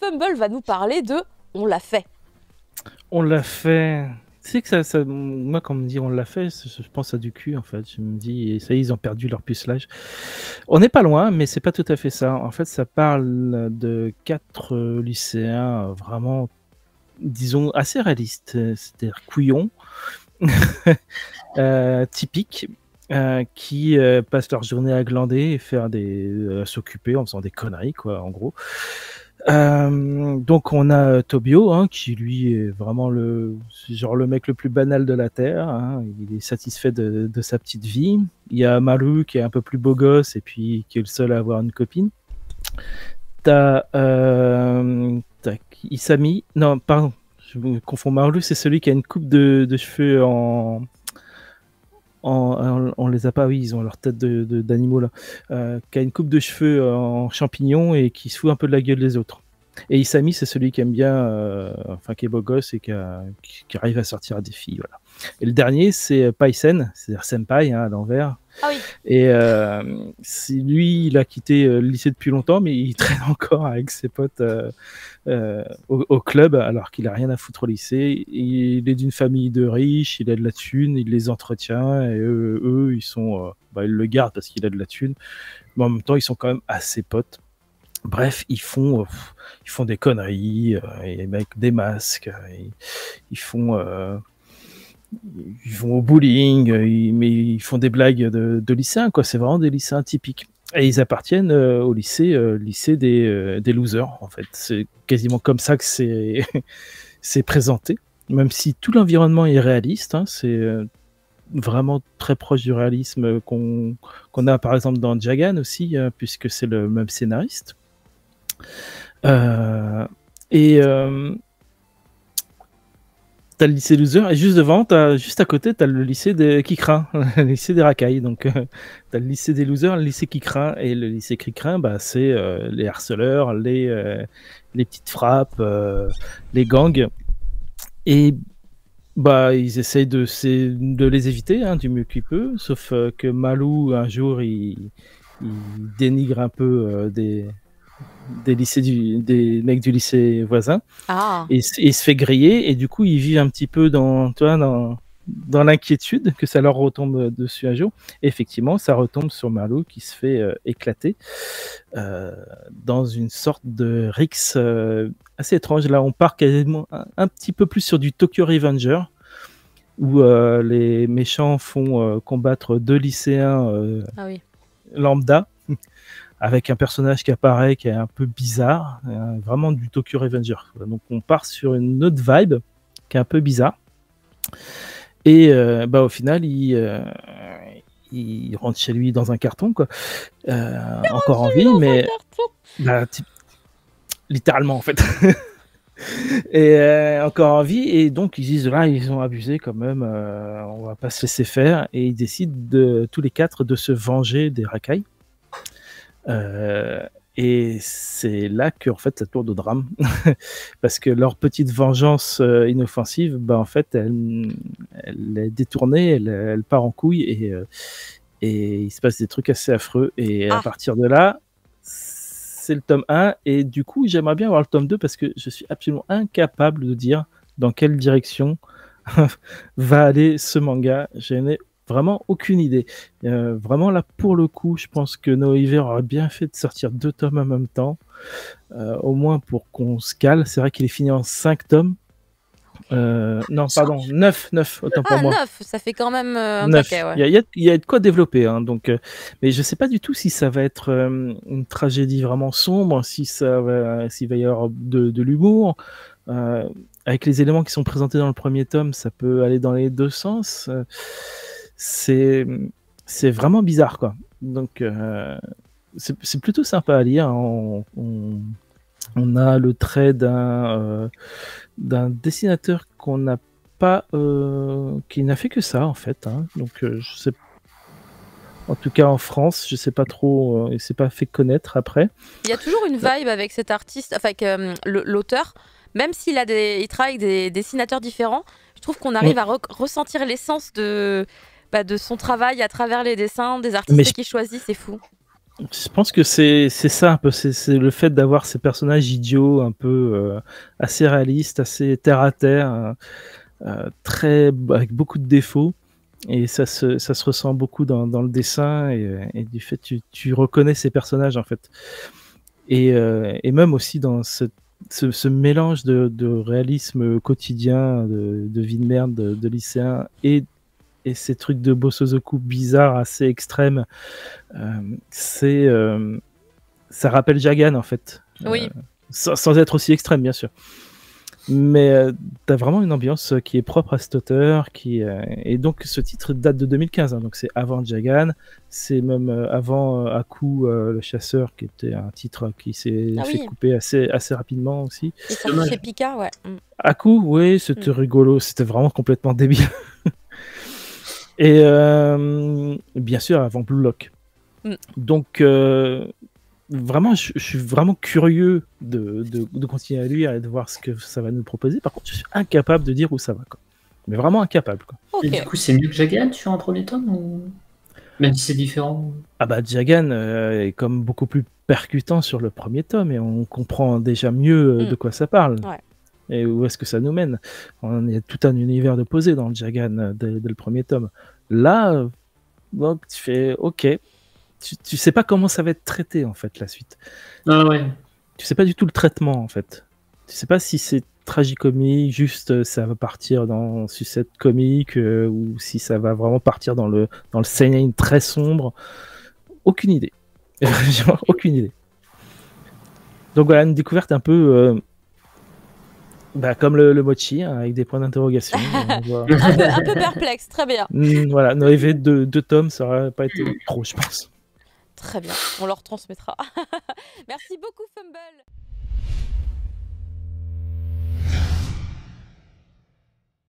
Fumble va nous parler de On l'a fait. On l'a fait. Tu sais que moi, quand on me dit on l'a fait, je pense à du cul, en fait. Je me dis, et ça y est, ils ont perdu leur pucelage. On n'est pas loin, mais c'est pas tout à fait ça. En fait, ça parle de 4 lycéens vraiment, disons, assez réalistes, c'est-à-dire couillons, typiques, qui passent leur journée à glander et faire s'occuper en faisant des conneries, quoi, en gros. Donc on a Tobio, hein, qui lui est vraiment le mec le plus banal de la Terre, hein. Il est satisfait de sa petite vie. Il y a Maru qui est un peu plus beau gosse et puis qui est le seul à avoir une copine. T'as Isami, non pardon, je me confonds. Maru, c'est celui qui a une coupe de cheveux on les a pas, oui, ils ont leur tête d'animaux là, qui a une coupe de cheveux en champignon et qui se fout un peu de la gueule des autres. Et Isami, c'est celui qui aime bien, enfin qui est beau gosse et qui arrive à sortir à des filles, voilà. Et le dernier, c'est Paisen, c'est-à-dire Senpai, hein, à l'envers. Ah oui. Et lui, il a quitté le lycée depuis longtemps, mais il traîne encore avec ses potes au club, alors qu'il a rien à foutre au lycée. Il est d'une famille de riches, il a de la thune, il les entretient, et eux ils sont, ils le gardent parce qu'il a de la thune, mais en même temps, ils sont quand même assez potes. Bref, ils font des conneries, avec des masques, ils vont au bowling, mais ils font des blagues de lycéens, quoi. C'est vraiment des lycéens typiques. Et ils appartiennent au lycée des losers, en fait. C'est quasiment comme ça que c'est c'est présenté, même si tout l'environnement est réaliste, hein. C'est vraiment très proche du réalisme qu'on a par exemple dans Jagan aussi, puisque c'est le même scénariste. Et t'as le lycée Loser et juste devant, juste à côté, t'as le lycée des Kikrin, le lycée des racailles. Donc t'as le lycée des Losers, le lycée Kikrin, et le lycée Kikrin, c'est les harceleurs, les petites frappes, les gangs. Et ils essayent de les éviter, hein, du mieux qu'ils peuvent, sauf que Malou, un jour, il dénigre un peu des mecs du lycée voisin. Ah. Et il se fait griller, et du coup ils vivent un petit peu dans l'inquiétude que ça leur retombe dessus un jour. Et effectivement, ça retombe sur Marlowe qui se fait éclater dans une sorte de rixe assez étrange. Là, on part quasiment un petit peu plus sur du Tokyo Revenger, où les méchants font combattre 2 lycéens lambda, avec un personnage qui apparaît, qui est un peu bizarre, vraiment du Tokyo Revenger. Donc on part sur une autre vibe qui est un peu bizarre. Et au final, il rentre chez lui dans un carton, quoi. Encore en vie, mais littéralement en fait. Et encore en vie, et donc ils disent là, ils ont abusé quand même, on va pas se laisser faire, et ils décident tous les 4 de se venger des racailles. Et c'est là que en fait ça tourne au drame parce que leur petite vengeance inoffensive, en fait elle est détournée, elle part en couille, et il se passe des trucs assez affreux, et à partir de là c'est le tome 1, et du coup j'aimerais bien voir le tome 2 parce que je suis absolument incapable de dire dans quelle direction va aller ce manga. Je n'ai vraiment aucune idée. Vraiment là, pour le coup, je pense que Noéver aurait bien fait de sortir 2 tomes en même temps, au moins pour qu'on se cale. C'est vrai qu'il est fini en 5 tomes. Non, pardon, 9, autant pour moi. 9, ça fait quand même un 9. paquet, ouais. Il y a de quoi développer, hein, donc, mais je sais pas du tout si ça va être une tragédie vraiment sombre, s'il va y avoir de l'humour. Avec les éléments qui sont présentés dans le premier tome, ça peut aller dans les 2 sens. C'est vraiment bizarre, quoi. Donc c'est plutôt sympa à lire. On a le trait d'un dessinateur qu'on n'a pas, qui n'a fait que ça en fait, hein. Donc je sais, en tout cas en France, je sais pas trop, il s'est pas fait connaître après. Il y a toujours une vibe avec cet artiste, enfin avec l'auteur, même s'il il travaille avec des dessinateurs différents. Je trouve qu'on arrive à ressentir l'essence de son travail à travers les dessins des artistes qu'il choisit, c'est fou. Je pense que c'est ça un peu, c'est le fait d'avoir ces personnages idiots, un peu assez réalistes, assez terre à terre, très avec beaucoup de défauts, et ça se ressent beaucoup dans le dessin, et du fait tu reconnais ces personnages en fait, et même aussi dans ce mélange de réalisme quotidien, de vie de merde de lycéen, et ces trucs de Bosozoku bizarres assez extrêmes. C'est ça rappelle Jagan en fait, Oui. sans être aussi extrême bien sûr, mais t'as vraiment une ambiance qui est propre à cet auteur, et donc ce titre date de 2015, hein, donc c'est avant Jagan, c'est même avant Aku le chasseur, qui était un titre qui s'est Ah fait oui. couper assez rapidement aussi. Il est sorti chez Pika, ouais. Aku, oui, c'était rigolo, c'était vraiment complètement débile. Et bien sûr avant Blue Lock. Donc vraiment, je suis vraiment curieux de continuer à lire et de voir ce que ça va nous proposer. Par contre, je suis incapable de dire où ça va, quoi. Mais vraiment incapable, quoi. Et du coup, c'est mieux que Jagan sur un premier tome, ou même si c'est différent? Ah bah Jagan est comme beaucoup plus percutant sur le premier tome, et on comprend déjà mieux de quoi ça parle. Ouais. Et où est-ce que ça nous mène. On a tout un univers de posé dans le Jagan dès le premier tome. Là, bon, tu fais ok. Tu sais pas comment ça va être traité en fait la suite. Ah ouais. Tu sais pas du tout le traitement en fait. Tu sais pas si c'est tragicomique, juste ça va partir dans sucette comique, ou si ça va vraiment partir dans le seinen très sombre. Aucune idée. Aucune idée. Donc voilà, une découverte un peu comme le mochi, hein, avec des points d'interrogation. un peu perplexe, très bien. Voilà, Noévé de 2 tomes, ça aurait pas été trop, je pense. Très bien, on leur transmettra. Merci beaucoup, Fumble.